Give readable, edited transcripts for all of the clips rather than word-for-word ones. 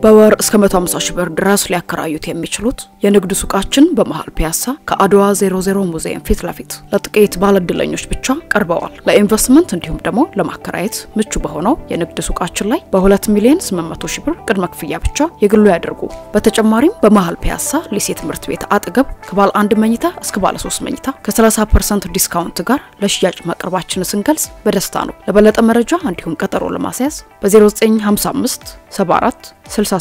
በወር እስከ 150 ሺህ ብር ድረስ ሊያከራዩት የሚችሉት የንግድ ሱቃችን በመሃል ፒያሳ ከአድዋ 00 ሙዚየም ፊት ለፊት ለጥቂት ባለድለኞች ብቻ ቀርበዋል። ለኢንቨስትመንት እንዲሁም ደግሞ ለማከራየት ምቹ በሆነው የንግድ ሱቃችን ላይ በ2 ሚሊዮን 800 ሺህ ብር ቅድመ ክፍያ ብቻ የግሉ ያደርጉ። በተጨማሪም በመሃል ፒያሳ ሊሴ ትምህርት ቤት አጠገብ ከባለ 1 መኝታ እስከ ባለ 3 መኝታ ከ30% ዲስካውንት ጋር ለሽያጭ ማቅረባችንን ስንገልጽ በደስታ ነው። ለበለጠ መረጃ እንዲሁም ቀጠሮ ለማስያዝ በ0955 74 6774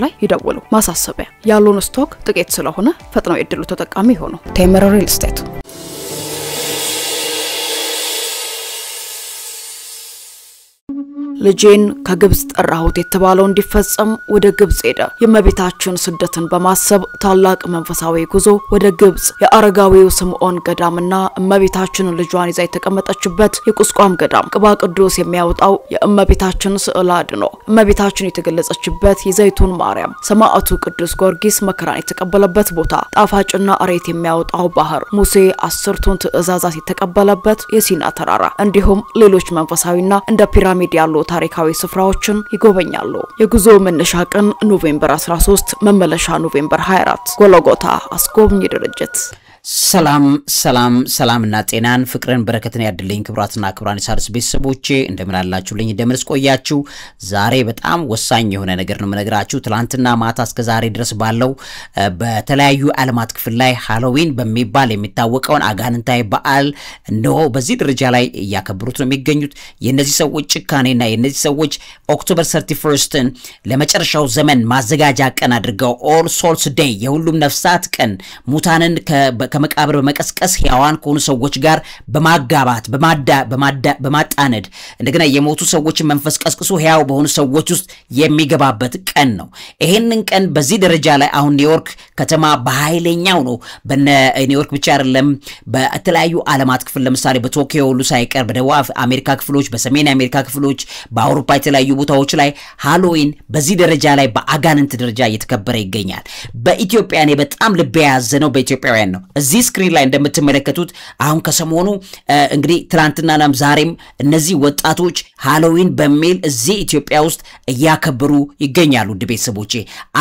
ላይ ይደውሉ። ማሳሰቢያ ያሉን ስቶክ ጥቂት ስለሆነ ፈጥነው የድሉ ተጠቃሚ ይሆኑ። ቴምር ሪል ስቴት ልጄን ከግብጽ ጠራሁት የተባለው እንዲፈጸም ወደ ግብጽ ሄደ። የእመቤታችን ስደትን በማሰብ ታላቅ መንፈሳዊ ጉዞ ወደ ግብጽ የአረጋዊው ስምዖን ገዳምና እመቤታችን ልጇን ይዛ የተቀመጠችበት የቁስቋም ገዳም ቅባ ቅዱስ የሚያወጣው የእመቤታችን ስዕል አድኖ እመቤታችን የተገለጸችበት የዘይቱን ማርያም ሰማዕቱ ቅዱስ ጊዮርጊስ መከራን የተቀበለበት ቦታ ጣፋጭና አሬት የሚያወጣው ባህር ሙሴ 10ቱን ትእዛዛት የተቀበለበት የሲና ተራራ እንዲሁም ሌሎች መንፈሳዊና እንደ ፒራሚድ ያሉ ታሪካዊ ስፍራዎችን ይጎበኛሉ። የጉዞ መነሻ ቀን ኖቬምበር 13 መመለሻ ኖቬምበር 24 ጎልጎታ አስጎብኝ ድርጅት። ሰላምና ጤናን ፍቅርን በረከትን ያድልኝ ክብራትና ክብራን ኢሳርስ ቤተሰቦቼ እንደምን አላችሁልኝ? እንደምንስ ቆያችሁ? ዛሬ በጣም ወሳኝ የሆነ ነገር ነው መነግራችሁ። ትላንትና ማታ እስከ ዛሬ ድረስ ባለው በተለያዩ ዓለማት ክፍል ላይ ሃሎዊን በሚባል የሚታወቀውን አጋንንታዊ በዓል ነው በዚህ ደረጃ ላይ ያከብሩት ነው የሚገኙት። የነዚህ ሰዎች ጭካኔና የነዚህ ሰዎች ኦክቶበር 31ን ለመጨረሻው ዘመን ማዘጋጃ ቀን አድርገው ኦል ሶልስ ዴይ የሁሉም ነፍሳት ቀን ሙታንን ከመቃብር በመቀስቀስ ሕያዋን ከሆኑ ሰዎች ጋር በማጋባት በማጣነድ እንደገና የሞቱ ሰዎችን መንፈስ ቀስቅሶ ሕያው በሆኑ ሰዎች ውስጥ የሚገባበት ቀን ነው። ይሄንን ቀን በዚህ ደረጃ ላይ አሁን ኒውዮርክ ከተማ በኃይለኛው ነው። በኒውዮርክ ብቻ አይደለም በተለያዩ ዓለማት ክፍል ለምሳሌ በቶኪዮ ሁሉ ሳይቀር በደቡብ አሜሪካ ክፍሎች በሰሜን አሜሪካ ክፍሎች በአውሮፓ የተለያዩ ቦታዎች ላይ ሃሎዊን በዚህ ደረጃ ላይ በአጋንንት ደረጃ እየተከበረ ይገኛል። በኢትዮጵያ እኔ በጣም ልብ ያዘነው በኢትዮጵያውያን ነው። እዚህ ስክሪን ላይ እንደምትመለከቱት አሁን ከሰሞኑ እንግዲህ ትላንትናናም ዛሬም እነዚህ ወጣቶች ሃሎዊን በሚል እዚህ ኢትዮጵያ ውስጥ እያከበሩ ይገኛሉ። ቤተሰቦቼ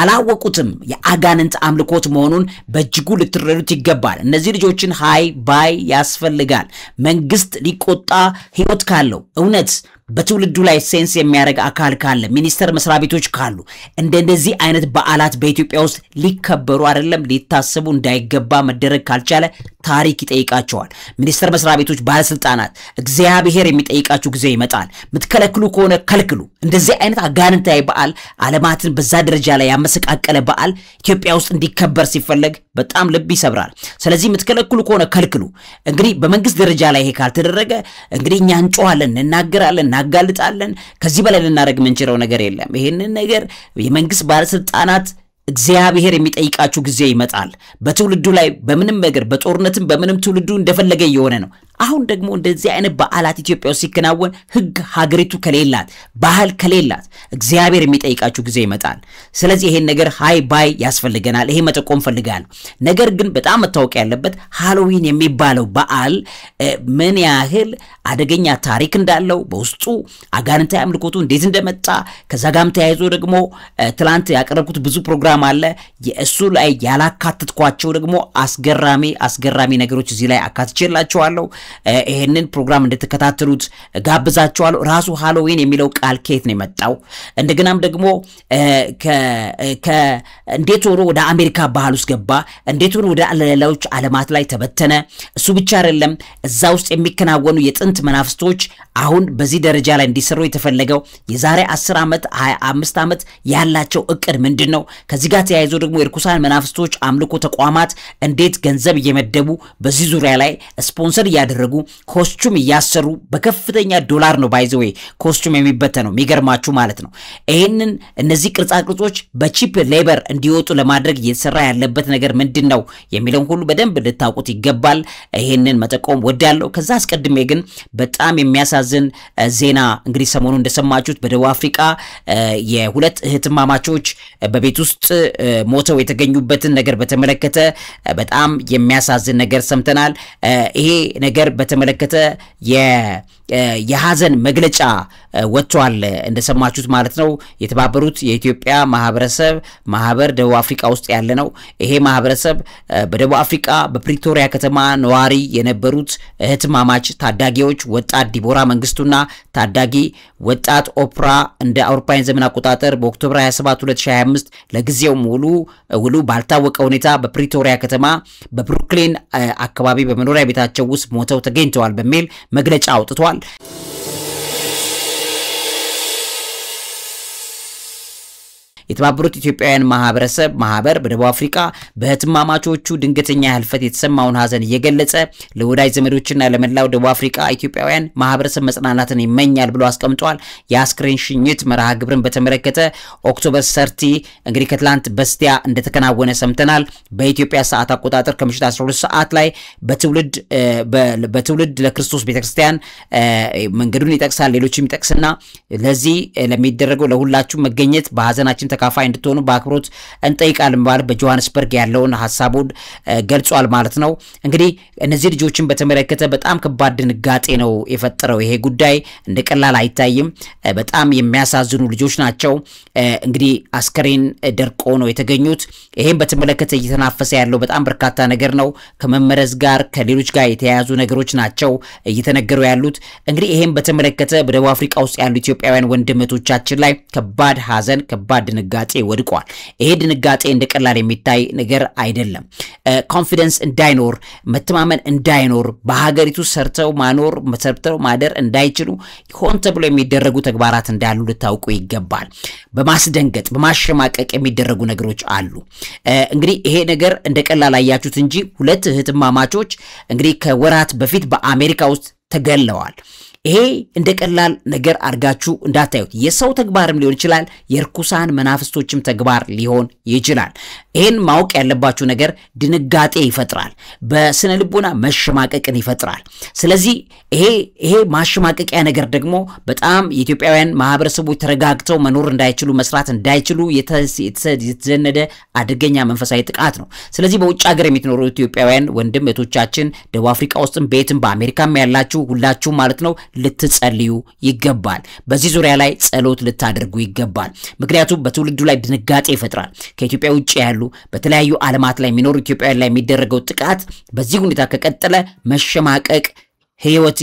አላወቁትም የአጋንንት አምልኮት መሆኑን በእጅጉ ልትረዱት ይገባል። እነዚህ ልጆችን ሃይ ባይ ያስፈልጋል። መንግስት ሊቆጣ ህይወት ካለው እውነት በትውልዱ ላይ ሴንስ የሚያደርግ አካል ካለ ሚኒስተር መስሪያ ቤቶች ካሉ እንደዚህ አይነት በዓላት በኢትዮጵያ ውስጥ ሊከበሩ አይደለም ሊታሰቡ እንዳይገባ መደረግ ካልቻለ ታሪክ ይጠይቃቸዋል። ሚኒስተር መስሪያ ቤቶች ባለስልጣናት እግዚአብሔር የሚጠይቃችሁ ጊዜ ይመጣል። ምትከለክሉ ከሆነ ከልክሉ። እንደዚህ አይነት አጋንንታዊ በዓል ዓለማትን በዛ ደረጃ ላይ ያመሰቃቀለ በዓል ኢትዮጵያ ውስጥ እንዲከበር ሲፈለግ በጣም ልብ ይሰብራል። ስለዚህ ምትከለክሉ ከሆነ ከልክሉ። እንግዲህ በመንግስት ደረጃ ላይ ይሄ ካልተደረገ እንግዲህ እኛ እንጮሃለን እናገራለን እናጋልጣለን። ከዚህ በላይ ልናደርግ የምንችለው ነገር የለም። ይሄንን ነገር የመንግስት ባለስልጣናት እግዚአብሔር የሚጠይቃችሁ ጊዜ ይመጣል። በትውልዱ ላይ በምንም ነገር በጦርነትም በምንም ትውልዱ እንደፈለገ የሆነ ነው። አሁን ደግሞ እንደዚህ አይነት በዓላት ኢትዮጵያ ውስጥ ሲከናወን ህግ ሀገሪቱ ከሌላት ባህል ከሌላት እግዚአብሔር የሚጠይቃችሁ ጊዜ ይመጣል። ስለዚህ ይሄን ነገር ሃይ ባይ ያስፈልገናል። ይሄ መጠቆም ፈልጋለሁ። ነገር ግን በጣም መታወቅ ያለበት ሃሎዊን የሚባለው በዓል ምን ያህል አደገኛ ታሪክ እንዳለው በውስጡ አጋንንታዊ አምልኮቱ እንዴት እንደመጣ ከዛ ጋርም ተያይዞ ደግሞ ትላንት ያቀረብኩት ብዙ ፕሮግራም አለ። የእሱ ላይ ያላካተትኳቸው ደግሞ አስገራሚ ነገሮች እዚህ ላይ አካትቼላችኋለሁ። ይሄንን ፕሮግራም እንድትከታተሉት ጋብዛችኋለሁ። ራሱ ሃሎዊን የሚለው ቃል ከየት ነው የመጣው? እንደገናም ደግሞ እንዴት ሆኖ ወደ አሜሪካ ባህል ውስጥ ገባ? እንዴት ሆኖ ወደ ሌሎች ዓለማት ላይ ተበተነ? እሱ ብቻ አይደለም እዛ ውስጥ የሚከናወኑ የጥንት መናፍስቶች አሁን በዚህ ደረጃ ላይ እንዲሰሩ የተፈለገው የዛሬ 10 ዓመት 25 ዓመት ያላቸው እቅድ ምንድነው? ከዚህ ጋር ተያይዞ ደግሞ የርኩሳን መናፍስቶች አምልኮ ተቋማት እንዴት ገንዘብ እየመደቡ በዚህ ዙሪያ ላይ ስፖንሰር ያደረጉ ኮስቹም ያሰሩ በከፍተኛ ዶላር ነው ባይዘዌ ኮስቹም የሚበተነው የሚገርማችሁ ማለት ነው። ይሄንን እነዚህ ቅርጻ ቅርጾች በቺፕ ሌበር እንዲወጡ ለማድረግ እየተሰራ ያለበት ነገር ምንድነው የሚለውን ሁሉ በደንብ ልታውቁት ይገባል። ይሄንን መጠቆም ወዳለው ከዛ አስቀድሜ ግን በጣም የሚያሳዝን ዜና እንግዲህ ሰሞኑን እንደሰማችሁት በደቡብ አፍሪካ የሁለት እህትማማቾች በቤት ውስጥ ሞተው የተገኙበትን ነገር በተመለከተ በጣም የሚያሳዝን ነገር ሰምተናል። ይሄ ነገር በተመለከተ የሐዘን መግለጫ ወጥቷል እንደሰማችሁት ማለት ነው የተባበሩት የኢትዮጵያ ማህበር ደቡብ አፍሪካ ውስጥ ያለ ነው ይሄ ማህበረሰብ በደቡብ አፍሪካ በፕሪቶሪያ ከተማ ነዋሪ የነበሩት እህትማማች ታዳጊዎች ወጣት ዲቦራ መንግስቱና ታዳጊ ወጣት ኦፕራ እንደ አውሮፓውያን ዘመን አቆጣጠር በኦክቶበር 27 2025 ለጊዜው ሙሉ ባልታወቀ ሁኔታ በፕሪቶሪያ ከተማ በብሩክሊን አካባቢ በመኖሪያ ቤታቸው ውስጥ ሞተው ተገኝተዋል በሚል መግለጫ አውጥቷል የተባበሩት ኢትዮጵያውያን ማህበር በደቡብ አፍሪካ በህትማማቾቹ ድንገተኛ ህልፈት የተሰማውን ሐዘን እየገለጸ ለወዳጅ ዘመዶችና ለመላው ደቡብ አፍሪካ ኢትዮጵያውያን ማህበረሰብ መጽናናትን ይመኛል ብሎ አስቀምጧል የአስክሬን ሽኝት መርሃ ግብርን በተመለከተ ኦክቶበር 30 እንግዲህ ከትላንት በስቲያ እንደተከናወነ ሰምተናል በኢትዮጵያ ሰዓት አቆጣጠር ከምሽት 12 ሰዓት ላይ በትውልድ ለክርስቶስ ቤተክርስቲያን መንገዱን ይጠቅሳል ሌሎችም ይጠቅስና ለዚህ ለሚደረገው ለሁላችሁ መገኘት በሐዘናችን ተካፋይ እንድትሆኑ በአክብሮት እንጠይቃለን ማለት በጆሃንስበርግ ያለውን ሐሳቡን ገልጿል ማለት ነው እንግዲህ እነዚህ ልጆችን በተመለከተ በጣም ከባድ ድንጋጤ ነው የፈጠረው ይሄ ጉዳይ እንደቀላል አይታይም በጣም የሚያሳዝኑ ልጆች ናቸው እንግዲህ አስከሬን ደርቆ ነው የተገኙት ይሄን በተመለከተ እየተናፈሰ ያለው በጣም በርካታ ነገር ነው ከመመረዝ ጋር ከሌሎች ጋር የተያያዙ ነገሮች ናቸው እየተነገሩ ያሉት እንግዲህ ይሄን በተመለከተ በደቡብ አፍሪካ ውስጥ ያሉ ኢትዮጵያውያን ወንድሞቻችን ላይ ከባድ ሐዘን ከባድ ድንጋጤ ወድቋል ይሄ ድንጋጤ እንደቀላል የሚታይ ነገር አይደለም ኮንፊደንስ እንዳይኖር መተማመን እንዳይኖር በሀገሪቱ ሰርተው ማደር እንዳይችሉ ሆን ተብሎ የሚደረጉ ተግባራት እንዳሉ ልታውቁ ይገባል በማስደንገጥ በማሸማቀቅ የሚደረጉ ነገሮች አሉ እንግዲህ ይሄ ነገር እንደቀላል አያችሁት እንጂ ሁለት እህትማማቾች እንግዲህ ከወራት በፊት በአሜሪካ ውስጥ ተገለዋል ይሄ እንደቀላል ነገር አርጋችሁ እንዳታዩት የሰው ተግባርም ሊሆን ይችላል የርኩሳን መናፍስቶችም ተግባር ሊሆን ይችላል ይሄን ማወቅ ያለባችሁ ነገር ድንጋጤ ይፈጥራል በስነ ልቦና መሸማቀቅን ይፈጥራል ስለዚህ ይሄ ማሸማቀቂያ ነገር ደግሞ በጣም የኢትዮጵያውያን ማህበረሰቦች ተረጋግተው መኖር እንዳይችሉ መስራት እንዳይችሉ የተዘነደ አደገኛ መንፈሳዊ ጥቃት ነው ስለዚህ በውጭ ሀገር የሚኖሩ ኢትዮጵያውያን ወንድም እህቶቻችን ደቡብ አፍሪካ ውስጥም ቤትም በአሜሪካም ያላችሁ ሁላችሁ ማለት ነው ልትጸልዩ ይገባል በዚህ ዙሪያ ላይ ጸሎት ልታደርጉ ይገባል ምክንያቱም በትውልዱ ላይ ድንጋጤ ይፈጥራል ከኢትዮጵያ ውጭ ያሉ በተለያዩ ዓለማት ላይ የሚኖሩ ኢትዮጵያውያን ላይ የሚደረገው ጥቃት በዚህ ሁኔታ ከቀጠለ መሸማቀቅ ህይወት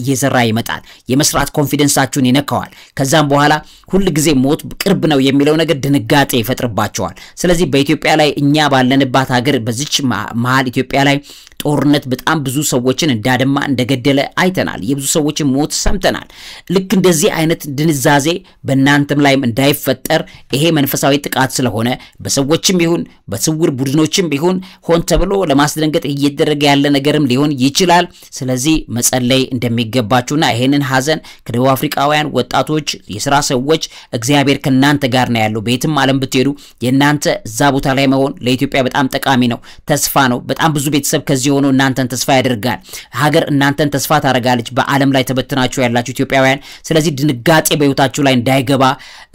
የዘራ ይመጣል የመስራት ኮንፊደንሳችሁን ይነካዋል ከዛም በኋላ ሁሉ ጊዜ ሞት ቅርብ ነው የሚለው ነገር ድንጋጤ ይፈጥርባቸዋል ስለዚህ በኢትዮጵያ ላይ እኛ ባለንባት ሀገር በዚች መሃል ኢትዮጵያ ላይ ጦርነት በጣም ብዙ ሰዎችን እንዳደማ እንደገደለ አይተናል የብዙ ሰዎችን ሞት ሰምተናል ልክ እንደዚህ አይነት ድንዛዜ በእናንተም ላይም እንዳይፈጠር ይሄ መንፈሳዊ ጥቃት ስለሆነ በሰዎችም ይሁን በስውር ቡድኖችም ይሁን ሆን ተብሎ ለማስደንገጥ እየተደረገ ያለ ነገርም ሊሆን ይችላል ስለዚህ መጸለይ እንደሚገባችሁና ይሄንን ሐዘን ከደቡብ አፍሪካውያን ወጣቶች የሥራ ሰዎች እግዚአብሔር ከናንተ ጋር ነው ያለው ቤትም ዓለም ብትሄዱ የናንተ እዛ ቦታ ላይ መሆን ለኢትዮጵያ በጣም ጠቃሚ ነው ተስፋ ነው በጣም ብዙ ቤተሰብ ከዚህ ሆኖ እናንተን ተስፋ ያደርጋል ሀገር እናንተን ተስፋ ታረጋለች በዓለም ላይ ተበትናችሁ ያላችሁ ኢትዮጵያውያን ስለዚህ ድንጋጤ በህይወታችሁ ላይ እንዳይገባ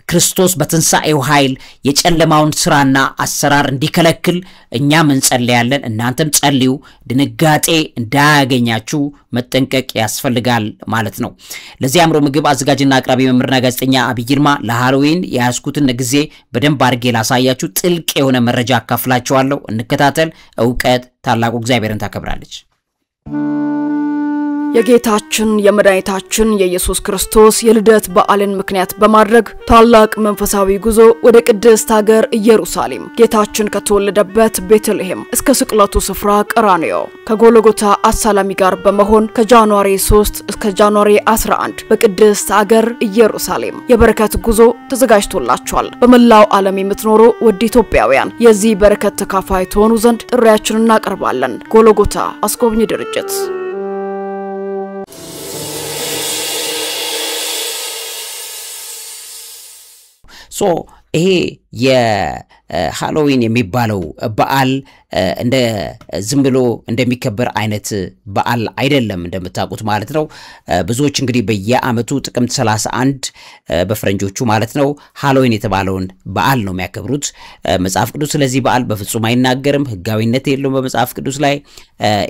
ክርስቶስ በትንሳኤው ኃይል የጨለማውን ስራና አሰራር እንዲከለክል እኛም እንጸልያለን እናንተም ጸልዩ ድንጋጤ እንዳያገኛችሁ መጠንቀቅ ያስፈልጋል ማለት ነው ለዚህ አምሮ ምግብ አዘጋጅና አቅራቢ መምህርና ጋዜጠኛ አብይ ይልማ ለሃሎዊን ያስኩትን ጊዜ በደንብ አድርጌ ላሳያችሁ ጥልቅ የሆነ መረጃ አካፍላችኋለሁ እንከታተል ዕውቀት ታላቁ እግዚአብሔርን ታከብራለች የጌታችን የመድኃኒታችን የኢየሱስ ክርስቶስ የልደት በዓልን ምክንያት በማድረግ ታላቅ መንፈሳዊ ጉዞ ወደ ቅድስት ሀገር ኢየሩሳሌም ጌታችን ከተወለደበት ቤተልሔም እስከ ስቅለቱ ስፍራ ቀራንዮ ከጎልጎታ አሳላሚ ጋር በመሆን ከጃንዋሪ 3 እስከ ጃንዋሪ 11 በቅድስት ሀገር ኢየሩሳሌም የበረከት ጉዞ ተዘጋጅቶላችኋል በመላው ዓለም የምትኖሩ ውድ ኢትዮጵያውያን የዚህ በረከት ተካፋይ ትሆኑ ዘንድ ጥሪያችንን እናቀርባለን ጎልጎታ አስጎብኚ ድርጅት ሶ ይሄ የሃሎዊን የሚባለው በዓል እንደ ዝም ብሎ እንደሚከበር አይነት በዓል አይደለም እንደምታውቁት ማለት ነው ብዙዎች እንግዲህ በየአመቱ ጥቅምት 31 በፍረንጆቹ ማለት ነው ሃሎዊን የተባለውን በዓል ነው የሚያከብሩት መጽሐፍ ቅዱስ ስለዚህ በዓል በፍጹም አይናገርም ህጋዊነት የለውም በመጽሐፍ ቅዱስ ላይ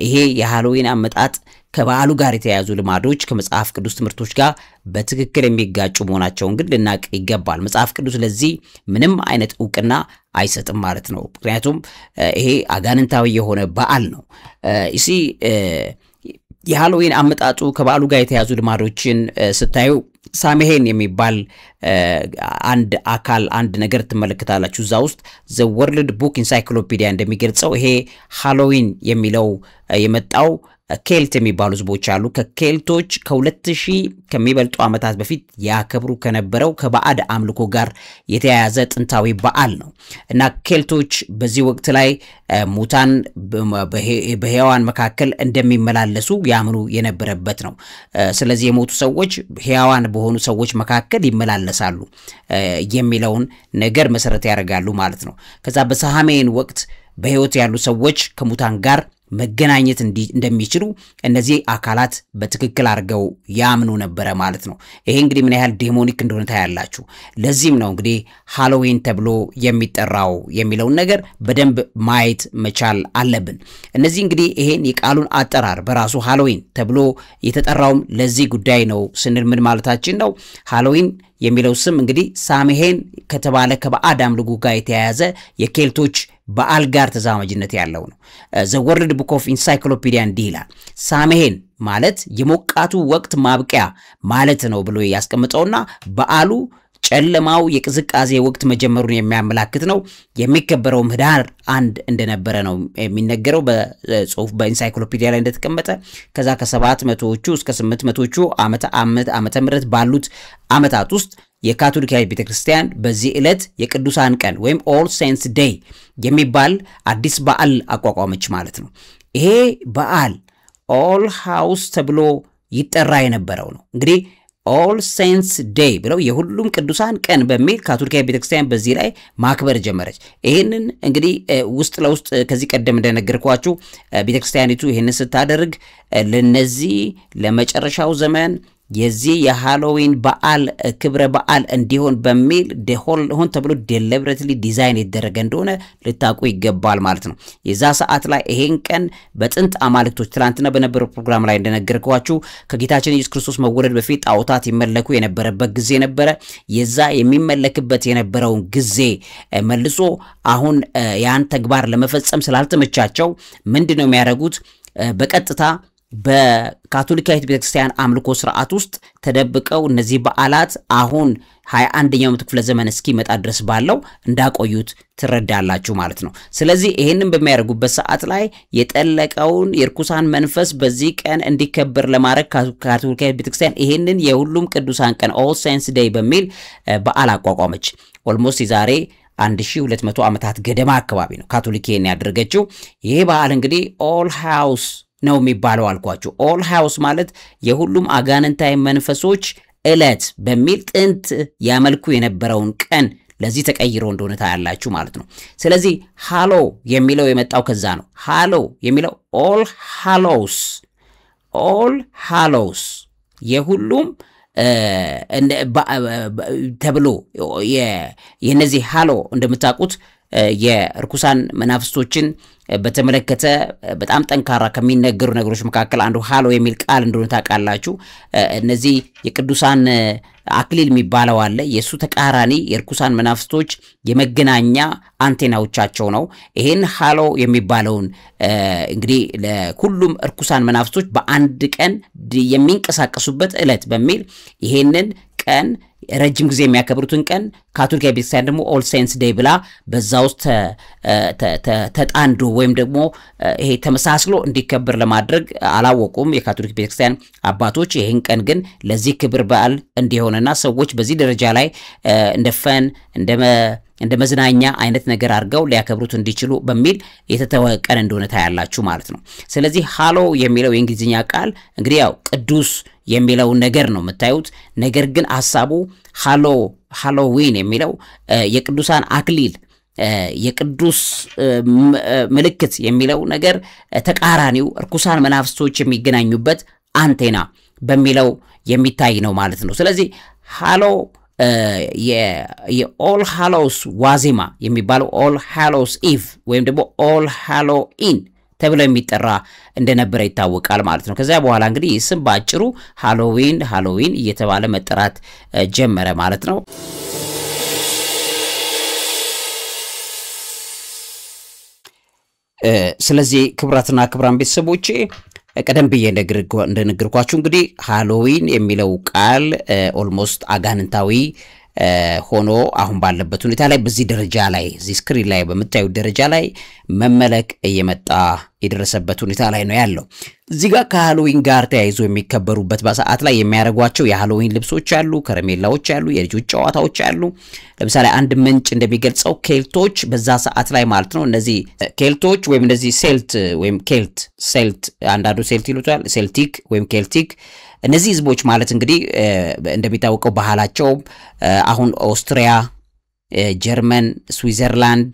ይሄ የሃሎዊን አመጣጥ ከበዓሉ ጋር የተያያዙ ልማዶች ከመጽሐፍ ቅዱስ ትምህርቶች ጋር በትክክል የሚጋጩ መሆናቸውን ግን ልናቅ ይገባል። መጽሐፍ ቅዱስ ለዚህ ምንም አይነት ዕውቅና አይሰጥም ማለት ነው። ምክንያቱም ይሄ አጋንንታዊ የሆነ በዓል ነው። እሺ የሃሎዊን አመጣጡ ከበዓሉ ጋር የተያያዙ ልማዶችን ስታዩ ሳሜሄን የሚባል አንድ አካል አንድ ነገር ትመለከታላችሁ። እዛ ውስጥ ዘ ወርልድ ቡክ ኢንሳይክሎፒዲያ እንደሚገልጸው ይሄ ሃሎዊን የሚለው የመጣው ኬልት የሚባሉ ህዝቦች አሉ። ከኬልቶች ከ2000 ከሚበልጡ ዓመታት በፊት ያከብሩ ከነበረው ከባዕድ አምልኮ ጋር የተያያዘ ጥንታዊ በዓል ነው እና ኬልቶች በዚህ ወቅት ላይ ሙታን በሕያዋን መካከል እንደሚመላለሱ ያምኑ የነበረበት ነው። ስለዚህ የሞቱ ሰዎች ሕያዋን በሆኑ ሰዎች መካከል ይመላለሳሉ የሚለውን ነገር መሰረት ያደርጋሉ ማለት ነው። ከዛ በሳሜን ወቅት በህይወት ያሉ ሰዎች ከሙታን ጋር መገናኘት እንደሚችሉ እነዚህ አካላት በትክክል አድርገው ያምኑ ነበር ማለት ነው። ይሄ እንግዲህ ምን ያህል ዴሞኒክ እንደሆነ ታያላችሁ። ለዚህም ነው እንግዲህ ሃሎዊን ተብሎ የሚጠራው የሚለውን ነገር በደንብ ማየት መቻል አለብን። እነዚህ እንግዲህ ይሄን የቃሉን አጠራር በራሱ ሃሎዊን ተብሎ የተጠራውም ለዚህ ጉዳይ ነው ስንል ምን ማለታችን ነው? ሃሎዊን የሚለው ስም እንግዲህ ሳሜሄን ከተባለ ከባዕድ አምልኮ ጋር የተያያዘ የኬልቶች በዓል ጋር ተዛማጅነት ያለው ነው። ዘ ወርልድ ቡክ ኦፍ ኢንሳይክሎፒዲያ እንዲህ ይላል። ሳሜሄን ማለት የሞቃቱ ወቅት ማብቂያ ማለት ነው ብሎ ያስቀምጠውና በዓሉ ጨለማው የቅዝቃዜ ወቅት መጀመሩን የሚያመላክት ነው። የሚከበረው ህዳር 1 እንደነበረ ነው የሚነገረው በጽሁፍ በኢንሳይክሎፒዲያ ላይ እንደተቀመጠ። ከዛ ከ700ዎቹ እስከ 800ዎቹ ዓመተ ምህረት ባሉት ዓመታት ውስጥ የካቶሊካዊት ቤተክርስቲያን በዚህ ዕለት የቅዱሳን ቀን ወይም ኦል ሴንትስ ዴይ የሚባል አዲስ በዓል አቋቋመች ማለት ነው። ይሄ በዓል ኦል ሃውስ ተብሎ ይጠራ የነበረው ነው። እንግዲህ ኦል ሴንትስ ዴይ ብለው የሁሉም ቅዱሳን ቀን በሚል ካቶሊካዊት ቤተክርስቲያን በዚህ ላይ ማክበር ጀመረች። ይሄንን እንግዲህ ውስጥ ለውስጥ ከዚህ ቀደም እንደነገርኳችሁ ቤተክርስቲያኒቱ ይሄንን ስታደርግ ለነዚህ ለመጨረሻው ዘመን የዚህ የሃሎዊን በዓል ክብረ በዓል እንዲሆን በሚል ሆን ተብሎ ዴሊብሬትሊ ዲዛይን የተደረገ እንደሆነ ልታውቁ ይገባል ማለት ነው። የዛ ሰዓት ላይ ይሄን ቀን በጥንት አማልክቶች ትላንትና በነበረው ፕሮግራም ላይ እንደነገርኳችሁ ከጌታችን ኢየሱስ ክርስቶስ መወለድ በፊት ጣዖታት ይመለኩ የነበረበት ጊዜ ነበረ። የዛ የሚመለክበት የነበረውን ጊዜ መልሶ አሁን ያን ተግባር ለመፈጸም ስላልተመቻቸው ምንድነው የሚያደርጉት? በቀጥታ በካቶሊካዊት ቤተክርስቲያን አምልኮ ስርዓት ውስጥ ተደብቀው እነዚህ በዓላት አሁን 21ኛው ክፍለ ዘመን እስኪመጣ ድረስ ባለው እንዳቆዩት ትረዳላችሁ ማለት ነው። ስለዚህ ይሄንን በሚያደርጉበት ሰዓት ላይ የጠለቀውን የርኩሳን መንፈስ በዚህ ቀን እንዲከበር ለማድረግ ካቶሊካዊት ቤተክርስቲያን ይሄንን የሁሉም ቅዱሳን ቀን ኦል ሴንትስ ዴይ በሚል በዓል አቋቋመች። ኦልሞስት የዛሬ 1200 ዓመታት ገደማ አካባቢ ነው ካቶሊክ ይሄን ያደረገችው። ይሄ በዓል እንግዲህ ኦል ሃውስ ነው የሚባለው አልኳችሁ። ኦል ሃውስ ማለት የሁሉም አጋንንታዊ መንፈሶች ዕለት በሚል ጥንት ያመልኩ የነበረውን ቀን ለዚህ ተቀይሮ እንደሆነ ታያላችሁ ማለት ነው። ስለዚህ ሃሎ የሚለው የመጣው ከዛ ነው። ሃሎ የሚለው ኦል ሃሎስ የሁሉም ተብሎ የነዚህ ሃሎ እንደምታውቁት የርኩሳን መናፍስቶችን በተመለከተ በጣም ጠንካራ ከሚነገሩ ነገሮች መካከል አንዱ ሃሎ የሚል ቃል እንደሆነ ታውቃላችሁ። እነዚህ የቅዱሳን አክሊል የሚባለው አለ። የሱ ተቃራኒ የርኩሳን መናፍስቶች የመገናኛ አንቴናዎቻቸው ነው። ይሄን ሃሎ የሚባለውን እንግዲህ ለሁሉም እርኩሳን መናፍስቶች በአንድ ቀን የሚንቀሳቀሱበት ዕለት በሚል ይሄንን ቀን ረጅም ጊዜ የሚያከብሩትን ቀን ካቶሊካዊ ቤተክርስቲያን ደግሞ ኦል ሴንትስ ዴይ ብላ በዛ ውስጥ ተጣንዶ ወይም ደግሞ ይሄ ተመሳስሎ እንዲከበር ለማድረግ አላወቁም የካቶሊክ ቤተክርስቲያን አባቶች። ይሄን ቀን ግን ለዚህ ክብር በዓል እንዲሆንና ሰዎች በዚህ ደረጃ ላይ እንደፈን እንደ መዝናኛ አይነት ነገር አድርገው ሊያከብሩት እንዲችሉ በሚል የተተወቀነ እንደሆነ ታያላችሁ ማለት ነው። ስለዚህ ሃሎ የሚለው የእንግሊዝኛ ቃል እንግዲህ ያው ቅዱስ የሚለው ነገር ነው የምታዩት። ነገር ግን ሐሳቡ ሃሎዊን የሚለው የቅዱሳን አክሊል የቅዱስ ምልክት የሚለው ነገር ተቃራኒው እርኩሳን መናፍስቶች የሚገናኙበት አንቴና በሚለው የሚታይ ነው ማለት ነው። ስለዚህ ሃሎ የኦል ሃሎስ ዋዜማ የሚባለው ኦል ሃሎስ ኢቭ ወይም ደግሞ ኦል ሃሎዊን ተብሎ የሚጠራ እንደነበረ ይታወቃል ማለት ነው። ከዛ በኋላ እንግዲህ ስም ባጭሩ ሃሎዊን እየተባለ መጠራት ጀመረ ማለት ነው። ስለዚህ ክብራትና ክብራን ቤተሰቦቼ ቀደም ብዬ እንደነገርኳችሁ እንግዲህ ሃሎዊን የሚለው ቃል ኦልሞስት አጋንንታዊ ሆኖ አሁን ባለበት ሁኔታ ላይ በዚህ ደረጃ ላይ እዚህ ስክሪን ላይ በመታየው ደረጃ ላይ መመለክ እየመጣ የደረሰበት ሁኔታ ላይ ነው ያለው። እዚህ ጋር ከሃሎዊን ጋር ተያይዞ የሚከበሩበት በሰዓት ላይ የሚያደርጓቸው የሃሎዊን ልብሶች አሉ፣ ከረሜላዎች አሉ፣ የልጆች ጨዋታዎች አሉ። ለምሳሌ አንድ ምንጭ እንደሚገልጸው ኬልቶች በዛ ሰዓት ላይ ማለት ነው እነዚህ ኬልቶች ወይም እነዚህ ሴልት አንዳንዱ ሴልት ይሉታል፣ ሴልቲክ ወይም ኬልቲክ እነዚህ ህዝቦች ማለት እንግዲህ እንደሚታወቀው ባህላቸው አሁን ኦስትሪያ፣ ጀርመን፣ ስዊዘርላንድ፣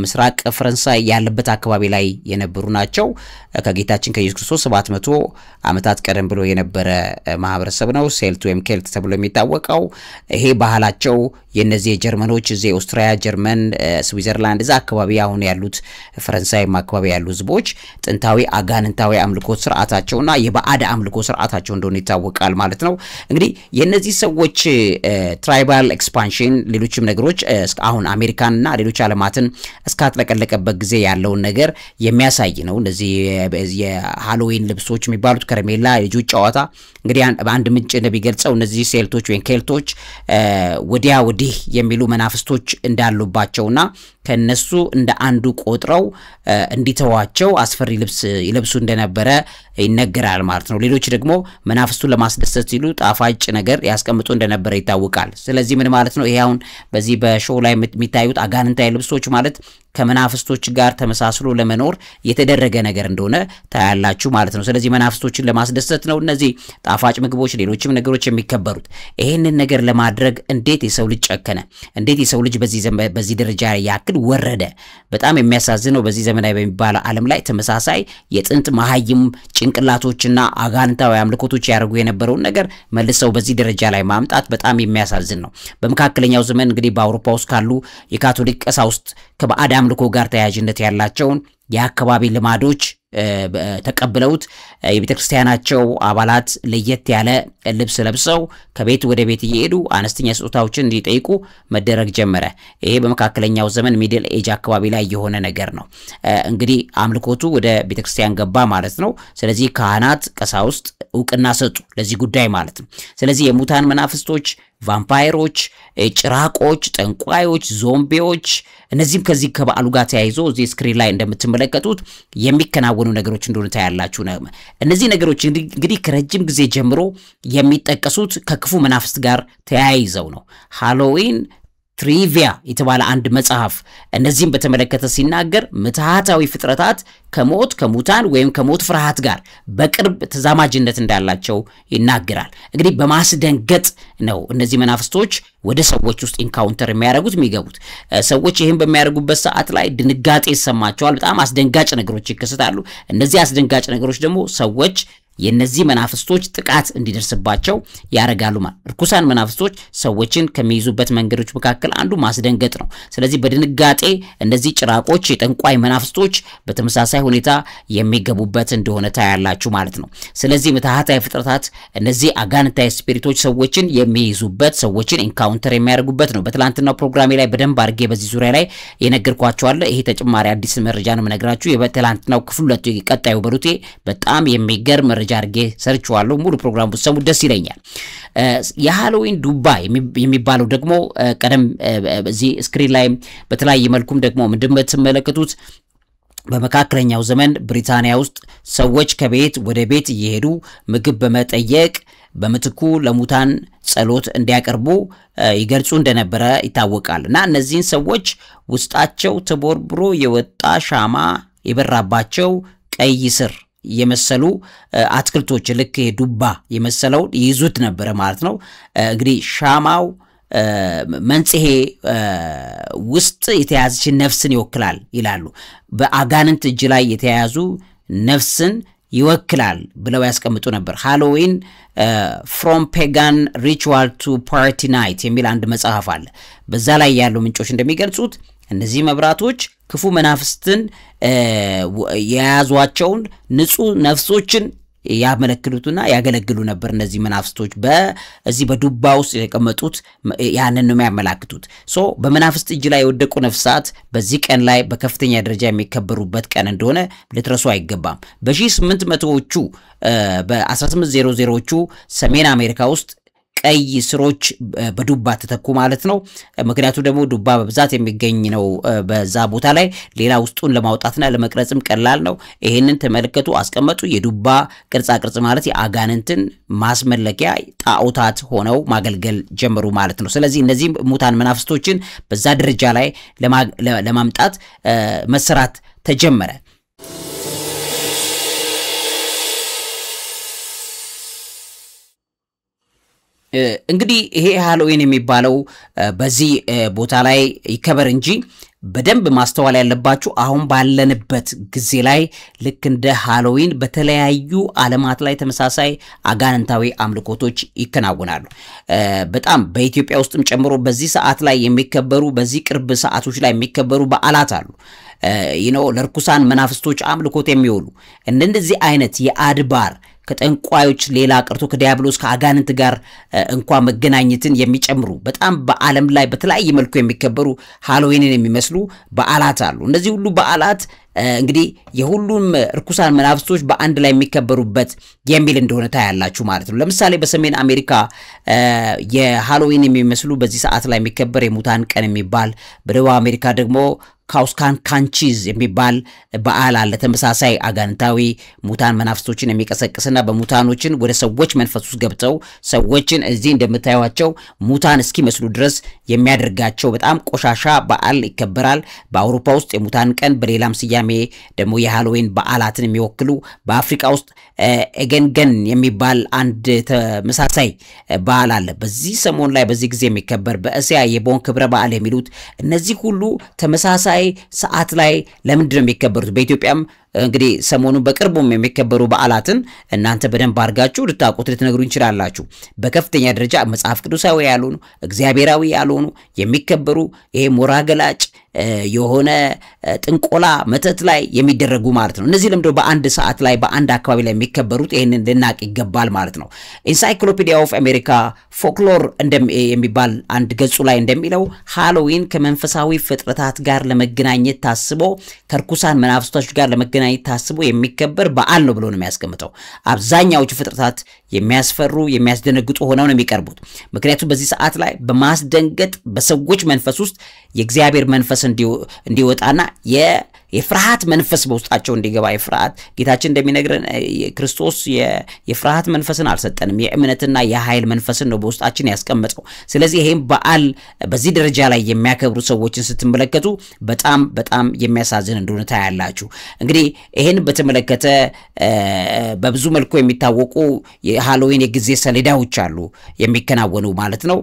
ምስራቅ ፈረንሳይ ያለበት አካባቢ ላይ የነበሩ ናቸው። ከጌታችን ከኢየሱስ ክርስቶስ 700 ዓመታት ቀደም ብሎ የነበረ ማህበረሰብ ነው ሴልት ወይም ኬልት ተብሎ የሚታወቀው። ይሄ ባህላቸው የነዚህ ጀርመኖች እዚህ ኦስትሪያ፣ ጀርመን፣ ስዊዘርላንድ እዛ አካባቢ አሁን ያሉት ፈረንሳይም አካባቢ ያሉ ህዝቦች ጥንታዊ አጋንንታዊ አምልኮት ስርዓታቸውና የባዕድ አምልኮ ስርዓታቸው እንደሆነ ይታወቃል ማለት ነው። እንግዲህ የነዚህ ሰዎች ትራይባል ኤክስፓንሽን ሌሎችም ነገሮች አሁን አሜሪካንና ሌሎች ዓለማትን እስካጥለቀለቀበት ጊዜ ያለውን ነገር የሚያሳይ ነው። እነዚህ የሃሎዊን ልብሶች የሚባሉት ከረሜላ፣ የልጆች ጨዋታ እንግዲህ በአንድ ምንጭ እንደሚገልጸው እነዚህ ሴልቶች ወይም ኬልቶች ወዲያ ወዲህ የሚሉ መናፍስቶች እንዳሉባቸውና ከነሱ እንደ አንዱ ቆጥረው እንዲተዋቸው አስፈሪ ልብስ ይለብሱ እንደነበረ ይነገራል ማለት ነው። ሌሎች ደግሞ መናፍስቱን ለማስደሰት ሲሉ ጣፋጭ ነገር ያስቀምጡ እንደነበረ ይታወቃል። ስለዚህ ምን ማለት ነው? ይሄ አሁን በዚህ በሾው ላይ የሚታዩት አጋንንታዊ ልብሶች ማለት ከመናፍስቶች ጋር ተመሳስሎ ለመኖር የተደረገ ነገር እንደሆነ ታያላችሁ ማለት ነው። ስለዚህ መናፍስቶችን ለማስደሰት ነው እነዚህ ጣፋጭ ምግቦች ሌሎችም ነገሮች የሚከበሩት። ይሄንን ነገር ለማድረግ እንዴት የሰው ልጅ ጨከነ? እንዴት የሰው ልጅ በዚህ ደረጃ ያክል ወረደ? በጣም የሚያሳዝነው በዚህ ዘመናዊ በሚባለው ዓለም ላይ ተመሳሳይ የጥንት መሃይም ጭንቅላቶችና አጋንንታዊ አምልኮቶች ያደርጉ የነበረውን ነገር መልሰው በዚህ ደረጃ ላይ ማምጣት በጣም የሚያሳዝን ነው። በመካከለኛው ዘመን እንግዲህ በአውሮፓ ውስጥ ካሉ የካቶሊክ ቀሳውስት ከባዕድ አምልኮ ጋር ተያያዥነት ያላቸውን የአካባቢ ልማዶች ተቀብለውት የቤተክርስቲያናቸው አባላት ለየት ያለ ልብስ ለብሰው ከቤት ወደ ቤት እየሄዱ አነስተኛ ስጦታዎችን እንዲጠይቁ መደረግ ጀመረ። ይሄ በመካከለኛው ዘመን ሚድል ኤጅ አካባቢ ላይ የሆነ ነገር ነው። እንግዲህ አምልኮቱ ወደ ቤተክርስቲያን ገባ ማለት ነው። ስለዚህ ካህናት፣ ቀሳውስት እውቅና ሰጡ ለዚህ ጉዳይ ማለት ነው። ስለዚህ የሙታን መናፍስቶች፣ ቫምፓየሮች፣ ጭራቆች፣ ጠንቋዮች፣ ዞምቢዎች እነዚህም ከዚህ ከበዓሉ ጋር ተያይዞ እዚህ ስክሪን ላይ እንደምትመለከቱት የሚከናወኑ ነገሮች እንደሆነ ታያላችሁ። እነዚህ ነገሮች እንግዲህ ከረጅም ጊዜ ጀምሮ የሚጠቀሱት ከክፉ መናፍስት ጋር ተያይዘው ነው። ሃሎዊን ትሪቪያ የተባለ አንድ መጽሐፍ እነዚህም በተመለከተ ሲናገር ምትሃታዊ ፍጥረታት ከሞት ከሙታን ወይም ከሞት ፍርሃት ጋር በቅርብ ተዛማጅነት እንዳላቸው ይናገራል። እንግዲህ በማስደንገጥ ነው እነዚህ መናፍስቶች ወደ ሰዎች ውስጥ ኢንካውንተር የሚያደርጉት የሚገቡት። ሰዎች ይህን በሚያደርጉበት ሰዓት ላይ ድንጋጤ ይሰማቸዋል። በጣም አስደንጋጭ ነገሮች ይከሰታሉ። እነዚህ አስደንጋጭ ነገሮች ደግሞ ሰዎች የነዚህ መናፍስቶች ጥቃት እንዲደርስባቸው ያረጋሉ ማለት። ርኩሳን መናፍስቶች ሰዎችን ከሚይዙበት መንገዶች መካከል አንዱ ማስደንገጥ ነው። ስለዚህ በድንጋጤ እነዚህ ጭራቆች የጠንቋይ መናፍስቶች በተመሳሳይ ሁኔታ የሚገቡበት እንደሆነ ታያላችሁ ማለት ነው። ስለዚህ ምትሃታዊ ፍጥረታት እነዚህ አጋንንታዊ ስፒሪቶች ሰዎችን የሚይዙበት ሰዎችን ኢንካውንተር የሚያደርጉበት ነው። በትላንትናው ፕሮግራሜ ላይ በደንብ አድርጌ በዚህ ዙሪያ ላይ የነገርኳችኋለሁ። ይሄ ተጨማሪ አዲስ መረጃ ነው የምነግራችሁ። የበትላንትናው ክፍል 2 ቀጣዩ በሩቴ በጣም የሚገርም መረጃ አድርጌ ሰርቻለሁ። ሙሉ ፕሮግራም ብትሰሙ ደስ ይለኛል። የሃሎዊን ዱባ የሚባለው ደግሞ ቀደም እዚህ ስክሪን ላይ በተለያየ መልኩም ደግሞ እንደምትመለከቱት በመካከለኛው ዘመን ብሪታንያ ውስጥ ሰዎች ከቤት ወደ ቤት እየሄዱ ምግብ በመጠየቅ በመትኩ ለሙታን ጸሎት እንዲያቀርቡ ይገልጹ እንደነበረ ይታወቃል። እና እነዚህን ሰዎች ውስጣቸው ተቦርብሮ የወጣ ሻማ የበራባቸው ቀይ ስር የመሰሉ አትክልቶች ልክ ዱባ የመሰለው ይዙት ነበር ማለት ነው። እንግዲህ ሻማው መንጽሄ ውስጥ የተያዘች ነፍስን ይወክላል ይላሉ። በአጋንንት እጅ ላይ የተያዙ ነፍስን ይወክላል ብለው ያስቀምጡ ነበር። ሃሎዊን from pagan ritual to party night የሚል አንድ መጽሐፍ አለ። በዛ ላይ ያሉ ምንጮች እንደሚገልጹት እነዚህ መብራቶች ክፉ መናፍስትን የያዟቸውን ንጹህ ነፍሶችን ያመለክቱና ያገለግሉ ነበር። እነዚህ መናፍስቶች በዚህ በዱባ ውስጥ የተቀመጡት ያንን ነው የሚያመላክቱት። በመናፍስት እጅ ላይ የወደቁ ነፍሳት በዚህ ቀን ላይ በከፍተኛ ደረጃ የሚከበሩበት ቀን እንደሆነ ልትረሱ አይገባም። በ1800ዎቹ በ1800ዎቹ ሰሜን አሜሪካ ውስጥ ቀይ ስሮች በዱባ ተተኩ ማለት ነው። ምክንያቱ ደግሞ ዱባ በብዛት የሚገኝ ነው በዛ ቦታ ላይ። ሌላ ውስጡን ለማውጣትና ለመቅረጽም ቀላል ነው። ይሄንን ተመልከቱ፣ አስቀመጡ። የዱባ ቅርጻ ቅርጽ ማለት የአጋንንትን ማስመለኪያ ጣዖታት ሆነው ማገልገል ጀመሩ ማለት ነው። ስለዚህ እነዚህ ሙታን መናፍስቶችን በዛ ደረጃ ላይ ለማምጣት መሰራት ተጀመረ። እንግዲህ ይሄ ሃሎዊን የሚባለው በዚህ ቦታ ላይ ይከበር እንጂ በደንብ ማስተዋል ያለባችሁ አሁን ባለንበት ጊዜ ላይ ልክ እንደ ሃሎዊን በተለያዩ ዓለማት ላይ ተመሳሳይ አጋንንታዊ አምልኮቶች ይከናወናሉ። በጣም በኢትዮጵያ ውስጥም ጨምሮ በዚህ ሰዓት ላይ የሚከበሩ በዚህ ቅርብ ሰዓቶች ላይ የሚከበሩ በዓላት አሉ። ለርኩሳን መናፍስቶች አምልኮት የሚውሉ እንደዚህ አይነት የአድባር ከጠንቋዮች ሌላ ቀርቶ ከዲያብሎስ ከአጋንንት ጋር እንኳን መገናኘትን የሚጨምሩ በጣም በዓለም ላይ በተለያየ መልኩ የሚከበሩ ሃሎዊንን የሚመስሉ በዓላት አሉ። እነዚህ ሁሉ በዓላት እንግዲህ የሁሉም ርኩሳን መናፍስቶች በአንድ ላይ የሚከበሩበት የሚል እንደሆነ ታያላችሁ ማለት ነው። ለምሳሌ በሰሜን አሜሪካ የሃሎዊን የሚመስሉ በዚህ ሰዓት ላይ የሚከበር የሙታን ቀን የሚባል፣ በደቡብ አሜሪካ ደግሞ ካውስካን ካንቺዝ የሚባል በዓል አለ። ተመሳሳይ አጋንንታዊ ሙታን መናፍስቶችን የሚቀሰቅስና በሙታኖችን ወደ ሰዎች መንፈስ ውስጥ ገብተው ሰዎችን እዚህ እንደምታዩቸው ሙታን እስኪመስሉ ድረስ የሚያደርጋቸው በጣም ቆሻሻ በዓል ይከበራል። በአውሮፓ ውስጥ የሙታን ቀን፣ በሌላም ስያሜ ደግሞ የሃሎዊን በዓላትን የሚወክሉ፣ በአፍሪካ ውስጥ ኤገንገን የሚባል አንድ ተመሳሳይ በዓል አለ በዚህ ሰሞን ላይ በዚህ ጊዜ የሚከበር። በእስያ የቦን ክብረ በዓል የሚሉት እነዚህ ሁሉ ተመሳሳይ ሰዓት ላይ ለምንድን ነው የሚከበሩት? በኢትዮጵያም እንግዲህ ሰሞኑን በቅርቡም የሚከበሩ በዓላትን እናንተ በደንብ አድርጋችሁ ልታውቁት ልትነግሩ እንችላላችሁ። በከፍተኛ ደረጃ መጽሐፍ ቅዱሳዊ ያልሆኑ እግዚአብሔራዊ ያልሆኑ የሚከበሩ ይሄ ሞራ ገላጭ የሆነ ጥንቆላ መተት ላይ የሚደረጉ ማለት ነው። እነዚህ ለምዶ በአንድ ሰዓት ላይ በአንድ አካባቢ ላይ የሚከበሩት ይሄንን ልናቅ ይገባል ማለት ነው። ኢንሳይክሎፒዲያ ኦፍ አሜሪካ ፎክሎር የሚባል አንድ ገጹ ላይ እንደሚለው ሃሎዊን ከመንፈሳዊ ፍጥረታት ጋር ለመገናኘት ታስቦ ከርኩሳን መናፍስቶች ጋር ለመገናኘት ታስቦ የሚከበር በዓል ነው ብሎ ነው የሚያስቀምጠው። አብዛኛዎቹ ፍጥረታት የሚያስፈሩ የሚያስደነግጡ ሆነው ነው የሚቀርቡት። ምክንያቱም በዚህ ሰዓት ላይ በማስደንገጥ በሰዎች መንፈስ ውስጥ የእግዚአብሔር መንፈስ እንዲወጣና የፍርሃት መንፈስ በውስጣቸው እንዲገባ የፍርሃት ጌታችን እንደሚነግረን ክርስቶስ የፍርሃት መንፈስን አልሰጠንም፣ የእምነትና የኃይል መንፈስን ነው በውስጣችን ያስቀመጠው። ስለዚህ ይሄን በዓል በዚህ ደረጃ ላይ የሚያከብሩ ሰዎችን ስትመለከቱ በጣም በጣም የሚያሳዝን እንደሆነ ታያላችሁ። እንግዲህ ይሄን በተመለከተ በብዙ መልኩ የሚታወቁ የሃሎዊን የጊዜ ሰሌዳዎች አሉ የሚከናወኑ ማለት ነው።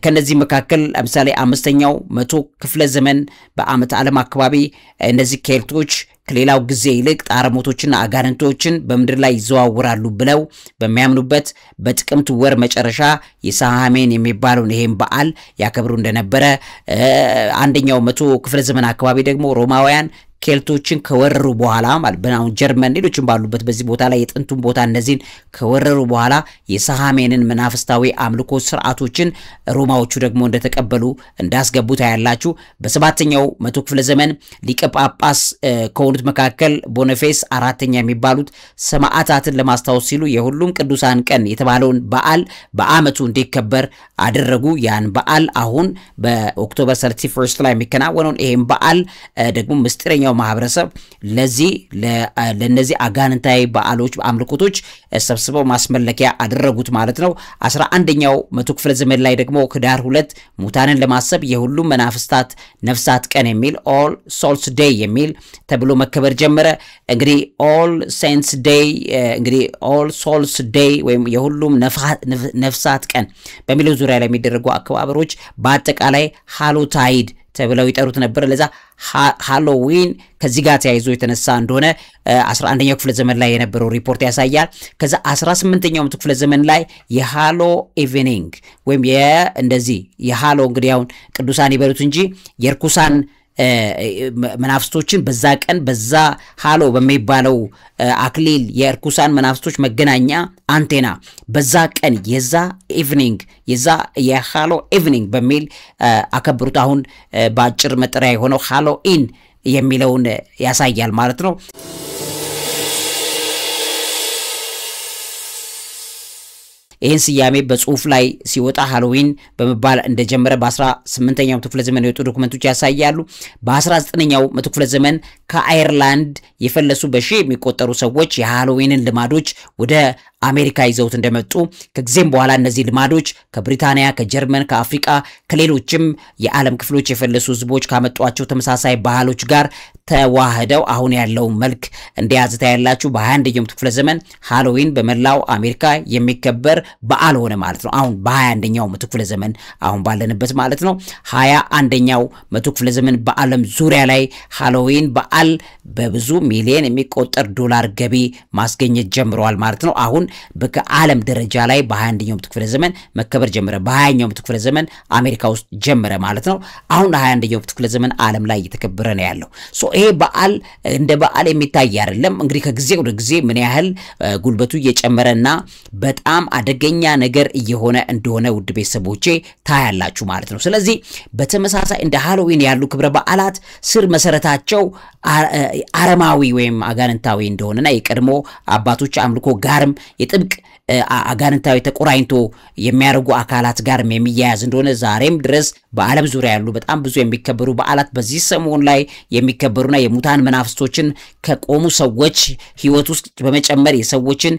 ከነዚህ መካከል ለምሳሌ 5ኛው መቶ ክፍለ ዘመን በዓመተ ዓለም አካባቢ እነዚህ ኬልቶች ከሌላው ጊዜ ይልቅ ጣረሞቶችና አጋንንቶችን በመድር ላይ ይዘዋወራሉ ብለው በሚያምኑበት በጥቅምት ወር መጨረሻ የሳሃሜን የሚባለው ይሄን በዓል ያከብሩ እንደነበረ 1ኛው መቶ ክፍለ ዘመን አካባቢ ደግሞ ሮማውያን ኬልቶችን ከወረሩ በኋላ ማለት በአሁን ጀርመን ሌሎችም ባሉበት በዚህ ቦታ ላይ የጥንቱን ቦታ እነዚህን ከወረሩ በኋላ የሳሃሜንን መናፍስታዊ አምልኮ ስርዓቶችን ሮማዎቹ ደግሞ እንደተቀበሉ እንዳስገቡት ያያላችሁ። በ7ኛው መቶ ክፍለ ዘመን ሊቀ ጳጳስ ከሆኑት መካከል ቦነፌስ 4ኛ የሚባሉት ሰማዕታትን ለማስታወስ ሲሉ የሁሉም ቅዱሳን ቀን የተባለውን በዓል በአመቱ እንዲከበር አደረጉ። ያን በዓል አሁን በኦክቶበር 31 ላይ የሚከናወነውን ይሄን በዓል ደግሞ ምስጢረኛው ማህበረሰብ ለነዚህ አጋንንታዊ በዓሎች አምልኮቶች ሰብስበው ማስመለኪያ አደረጉት ማለት ነው። 11ኛው መቶ ክፍለ ዘመን ላይ ደግሞ ህዳር 2 ሙታንን ለማሰብ የሁሉም መናፍስታት ነፍሳት ቀን የሚል ኦል ሶልስ ዴይ የሚል ተብሎ መከበር ጀመረ። እንግዲህ ኦል ሴንትስ ዴይ እንግዲህ ኦል ሶልስ ዴይ ወይም የሁሉም ነፍሳት ቀን በሚለው ዙሪያ ላይ የሚደረጉ አከባበሮች በአጠቃላይ ሃሎታይድ ተብለው ይጠሩት ነበር። ለዛ ሃሎዊን ከዚህ ጋር ተያይዞ የተነሳ እንደሆነ 11ኛው ክፍለ ዘመን ላይ የነበረው ሪፖርት ያሳያል። ከዛ 18ኛው ክፍለ ዘመን ላይ የሃሎ ኢቭኒንግ ወይም እንደዚህ የሃሎ እንግዲህ አሁን ቅዱሳን ይበሉት እንጂ የርኩሳን መናፍስቶችን በዛ ቀን በዛ ሃሎ በሚባለው አክሊል የርኩሳን መናፍስቶች መገናኛ አንቴና በዛ ቀን የዛ ኢቭኒንግ የዛ የሃሎ ኢቭኒንግ በሚል አከብሩት። አሁን በአጭር መጠሪያ የሆነው ሃሎዊን የሚለውን ያሳያል ማለት ነው። ይህን ስያሜ በጽሁፍ ላይ ሲወጣ ሃሎዊን በመባል እንደጀመረ በ18ኛው ክፍለ ዘመን የወጡ ዶክመንቶች ያሳያሉ። በ19ኛው መቶ ክፍለ ዘመን ከአየርላንድ የፈለሱ በሺ የሚቆጠሩ ሰዎች የሃሎዊንን ልማዶች ወደ አሜሪካ ይዘውት እንደመጡ ከጊዜም በኋላ እነዚህ ልማዶች ከብሪታንያ፣ ከጀርመን፣ ከአፍሪካ ከሌሎችም የዓለም ክፍሎች የፈለሱ ህዝቦች ካመጧቸው ተመሳሳይ ባህሎች ጋር ተዋህደው አሁን ያለው መልክ እንደያዘ ታያላችሁ። በ21ኛው ክፍለ ዘመን ሃሎዊን በመላው አሜሪካ የሚከበር በዓል ሆነ ማለት ነው። አሁን በ21ኛው መቶ ክፍለ ዘመን አሁን ባለንበት ማለት ነው 21ኛው መቶ ክፍለ ዘመን በዓለም ዙሪያ ላይ ሃሎዊን በዓል በብዙ ሚሊዮን የሚቆጠር ዶላር ገቢ ማስገኘት ጀምሯል ማለት ነው። አሁን በዓለም ደረጃ ላይ በ21ኛው መቶ ክፍለ ዘመን መከበር ጀመረ። በ20ኛው መቶ ክፍለ ዘመን አሜሪካ ውስጥ ጀመረ ማለት ነው። አሁን 21ኛው መቶ ክፍለ ዘመን ዓለም ላይ እየተከበረ ነው ያለው። ይሄ በዓል እንደ በዓል የሚታይ አይደለም። እንግዲህ ከጊዜ ወደ ጊዜ ምን ያህል ጉልበቱ እየጨመረና በጣም አደገኛ ነገር እየሆነ እንደሆነ ውድ ቤተሰቦቼ ታያላችሁ ማለት ነው። ስለዚህ በተመሳሳይ እንደ ሃሎዊን ያሉ ክብረ በዓላት ስር መሰረታቸው አረማዊ ወይም አጋንንታዊ እንደሆነና የቀድሞ አባቶች አምልኮ ጋርም የጥብቅ አጋንንታዊ ተቆራኝቶ የሚያርጉ አካላት ጋርም የሚያያዝ እንደሆነ ዛሬም ድረስ በዓለም ዙሪያ ያሉ በጣም ብዙ የሚከበሩ በዓላት በዚህ ሰሞን ላይ የሚከበሩና የሙታን መናፍስቶችን ከቆሙ ሰዎች ህይወት ውስጥ በመጨመር የሰዎችን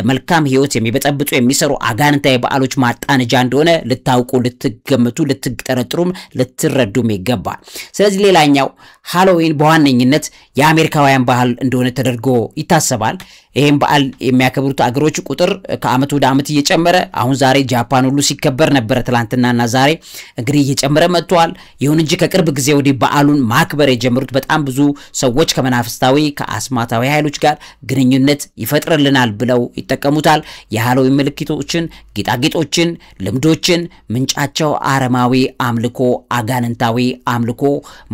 መልካም ህይወት የሚበጠብጡ የሚሰሩ አጋንንታዊ በዓሎች ማጣነጃ እንደሆነ ልታውቁ፣ ልትገምቱ፣ ልትጠረጥሩም ልትረዱም ይገባል። ስለዚህ ሌላኛው ሃሎዊን በዋነኝነት የአሜሪካውያን ባህል እንደሆነ ተደርጎ ይታሰባል። ይሄን በዓል የሚያከብሩት አገሮች ቁጥር ከአመት ወደ አመት እየጨመረ አሁን ዛሬ ጃፓን ሁሉ ሲከበር ነበር ትላንትናና ዛሬ እንግዲህ እየጨመረ መጥቷል። ይሁን እንጂ ከቅርብ ጊዜ ወዲህ በዓሉን ማክበር የጀመሩት በጣም ብዙ ሰዎች ከመናፍስታዊ ከአስማታዊ ኃይሎች ጋር ግንኙነት ይፈጥርልናል ብለው ይጠቀሙታል። የሃሎዊን ምልክቶችን፣ ጌጣጌጦችን፣ ልምዶችን ምንጫቸው አረማዊ አምልኮ፣ አጋንንታዊ አምልኮ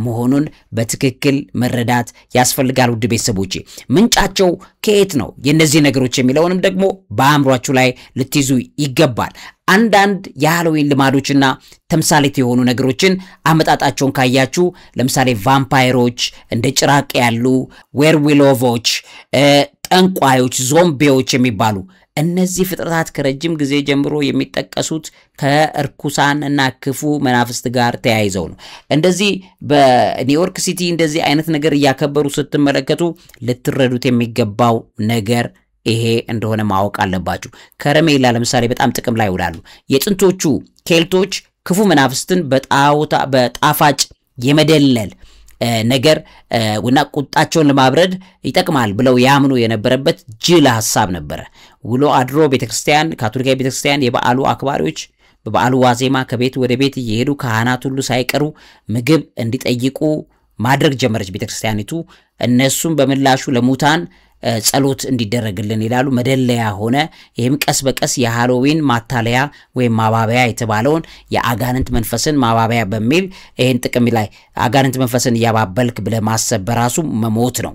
መሆኑን በትክክል መረዳት ያስፈልጋል። ውድ ቤተሰቦቼ ምንጫቸው ከየት ነው የነዚህ ነገሮች የሚለውንም ደግሞ በአእምሯችሁ ላይ ልትይዙ ይገባል። አንዳንድ የሃሎዊን ልማዶችና ተምሳሌት የሆኑ ነገሮችን አመጣጣቸውን ካያችሁ ለምሳሌ ቫምፓይሮች፣ እንደ ጭራቅ ያሉ ዌርዊሎቮች፣ ጠንቋዮች፣ ዞምቢዎች የሚባሉ እነዚህ ፍጥረታት ከረጅም ጊዜ ጀምሮ የሚጠቀሱት ከእርኩሳን እና ክፉ መናፍስት ጋር ተያይዘው ነው። እንደዚህ በኒውዮርክ ሲቲ እንደዚህ አይነት ነገር እያከበሩ ስትመለከቱ ልትረዱት የሚገባው ነገር ይሄ እንደሆነ ማወቅ አለባችሁ። ከረሜላ ለምሳሌ በጣም ጥቅም ላይ ይውላሉ። የጥንቶቹ ኬልቶች ክፉ መናፍስትን በጣፋጭ የመደለል ነገር ወና ቁጣቸውን ለማብረድ ይጠቅማል ብለው ያምኑ የነበረበት ጅል ሐሳብ ነበር። ውሎ አድሮ ቤተክርስቲያን ካቶሊካዊ ቤተክርስቲያን የበዓሉ አክባሪዎች በበዓሉ ዋዜማ ከቤት ወደ ቤት እየሄዱ ካህናት ሁሉ ሳይቀሩ ምግብ እንዲጠይቁ ማድረግ ጀመረች ቤተክርስቲያኒቱ። እነሱም በምላሹ ለሙታን ጸሎት እንዲደረግልን ይላሉ። መደለያ ሆነ። ይሄም ቀስ በቀስ የሃሎዊን ማታለያ ወይም ማባበያ የተባለውን የአጋንንት መንፈስን ማባበያ በሚል ይሄን ጥቅም ላይ አጋንንት መንፈስን ያባበልክ ብለ ማሰብ በራሱ መሞት ነው።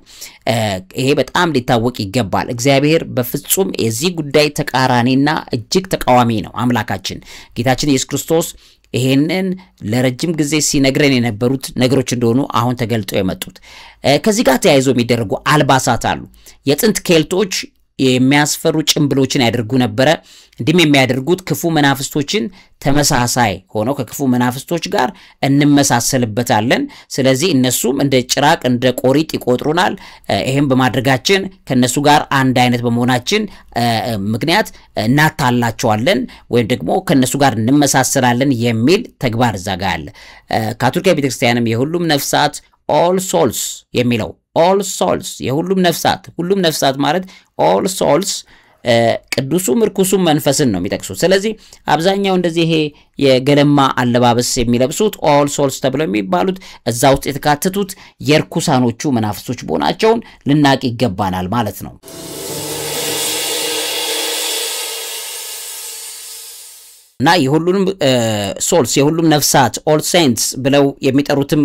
ይሄ በጣም ሊታወቅ ይገባል። እግዚአብሔር በፍጹም የዚህ ጉዳይ ተቃራኒና እጅግ ተቃዋሚ ነው። አምላካችን ጌታችን ኢየሱስ ክርስቶስ ይሄንን ለረጅም ጊዜ ሲነግረን የነበሩት ነገሮች እንደሆኑ አሁን ተገልጠው የመጡት ከዚህ ጋር ተያይዞ የሚደረጉ አልባሳት አሉ። የጥንት ኬልቶች የሚያስፈሩ ጭምብሎችን ያደርጉ ነበር። እንዲም የሚያደርጉት ክፉ መናፍስቶችን ተመሳሳይ ሆነው ከክፉ መናፍስቶች ጋር እንመሳሰልበታለን። ስለዚህ እነሱም እንደ ጭራቅ እንደ ቆሪጥ ይቆጥሩናል። ይሄን በማድረጋችን ከነሱ ጋር አንድ አይነት በመሆናችን ምክንያት እናታላቸዋለን ወይም ደግሞ ከነሱ ጋር እንመሳሰላለን የሚል ተግባር ዘጋ አለ። ካቶሊካዊ ቤተክርስቲያንም የሁሉም ነፍሳት all souls የሚለው all souls የሁሉም ነፍሳት ማለት all souls ቅዱሱም ርኩሱም መንፈስን ነው የሚጠቅሱት። ስለዚህ አብዛኛው እንደዚህ ይሄ የገለማ አለባበስ የሚለብሱት all souls ተብለው የሚባሉት እዛ ውስጥ የተካተቱት የርኩሳኖቹ መናፍስቶች በሆናቸውን ልናቅ ይገባናል ማለት ነው። እና የሁሉንም ሶልስ የሁሉም ነፍሳት ኦል ሴንትስ ብለው የሚጠሩትም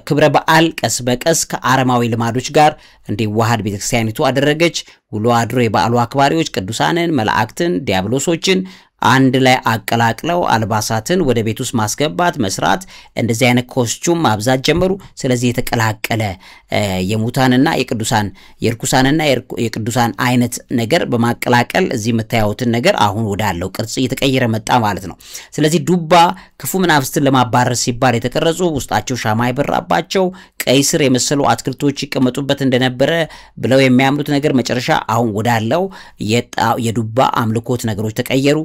ክብረ በዓል ቀስ በቀስ ከአረማዊ ልማዶች ጋር እንዲዋሃድ ቤተክርስቲያኒቱ አደረገች። ውሎ አድሮ የበዓሉ አክባሪዎች ቅዱሳንን፣ መላእክትን፣ ዲያብሎሶችን አንድ ላይ አቀላቅለው አልባሳትን ወደ ቤት ውስጥ ማስገባት መስራት እንደዚህ አይነት ኮስቹም ማብዛት ጀመሩ። ስለዚህ የተቀላቀለ የሙታንና የቅዱሳን የርኩሳንና የቅዱሳን አይነት ነገር በማቀላቀል እዚህ የምታዩትን ነገር አሁን ወዳለው ቅርጽ እየተቀየረ መጣ ማለት ነው። ስለዚህ ዱባ ክፉ መናፍስትን ለማባረር ሲባል የተቀረጹ ውስጣቸው ሻማ ይበራባቸው ቀይ ስር የመሰሉ አትክልቶች ይቀመጡበት እንደነበረ ብለው የሚያምኑት ነገር መጨረሻ አሁን ወዳለው የዱባ አምልኮት ነገሮች ተቀየሩ።